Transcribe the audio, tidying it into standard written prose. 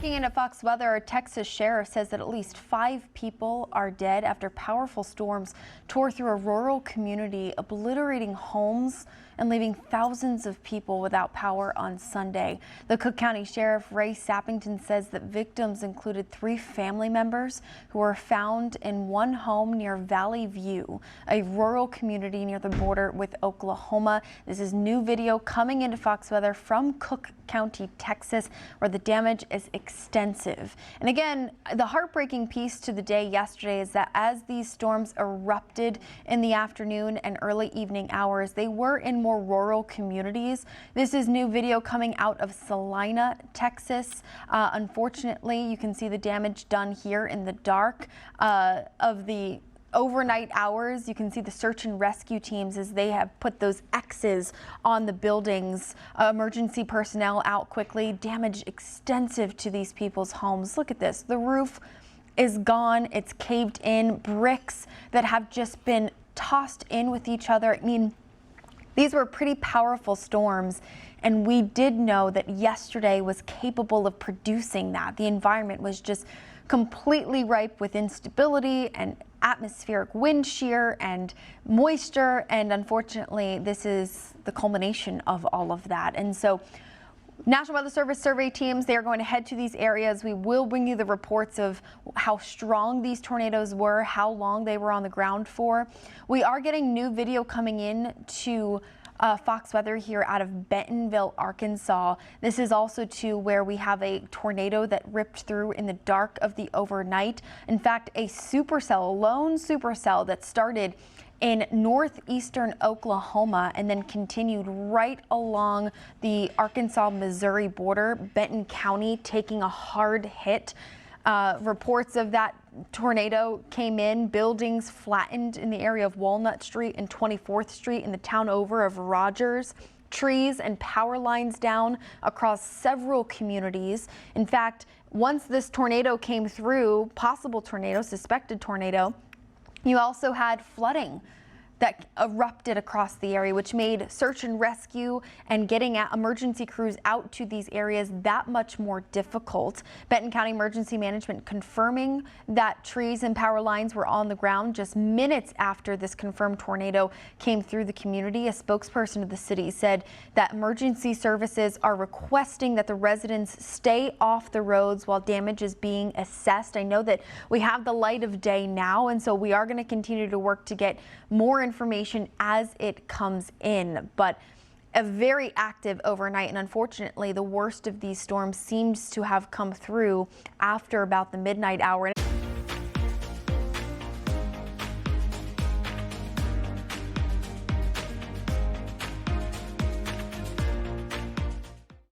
Checking into Fox Weather, a Texas sheriff says that at least 5 people are dead after powerful storms tore through a rural community, obliterating homes and leaving thousands of people without power on Sunday. The Cook County Sheriff Ray Sappington says that victims included 3 family members who were found in one home near Valley View, a rural community near the border with Oklahoma. This is new video coming into Fox Weather from Cook County, Texas, where the damage is extensive. And again, the heartbreaking piece to the day yesterday is that as these storms erupted in the afternoon and early evening hours, they were in more rural communities. This is new video coming out of Salina, Texas. Unfortunately, you can see the damage done here in the dark of the overnight hours. You can see the search and rescue teams as they have put those X's on the buildings. Emergency personnel out quickly. Damage extensive to these people's homes. Look at this. The roof is gone. It's caved in. Bricks that have just been tossed in with each other. I mean, these were pretty powerful storms, and we did know that yesterday was capable of producing that. The environment was just completely ripe with instability and atmospheric wind shear and moisture, and unfortunately this is the culmination of all of that. And so National Weather Service survey teams, they are going to head to these areas. We will bring you the reports of how strong these tornadoes were, how long they were on the ground for. We are getting new video coming in to Fox Weather here out of Bentonville, Arkansas. This is also to where we have a tornado that ripped through in the dark of the overnight. In fact, a supercell, a lone supercell that started in northeastern Oklahoma and then continued right along the Arkansas-Missouri border, Benton County taking a hard hit. Reports of that tornado came in, buildings flattened in the area of Walnut Street and 24th Street in the town over of Rogers. Trees and power lines down across several communities. In fact, once this tornado came through, possible tornado, suspected tornado, you also had flooding that erupted across the area, which made search and rescue and getting emergency crews out to these areas that much more difficult. Benton County Emergency Management confirming that trees and power lines were on the ground just minutes after this confirmed tornado came through the community. A spokesperson of the city said that emergency services are requesting that the residents stay off the roads while damage is being assessed. I know that we have the light of day now, and so we are going to continue to work to get more information as it comes in, but a very active overnight, and unfortunately the worst of these storms seems to have come through after about the midnight hour.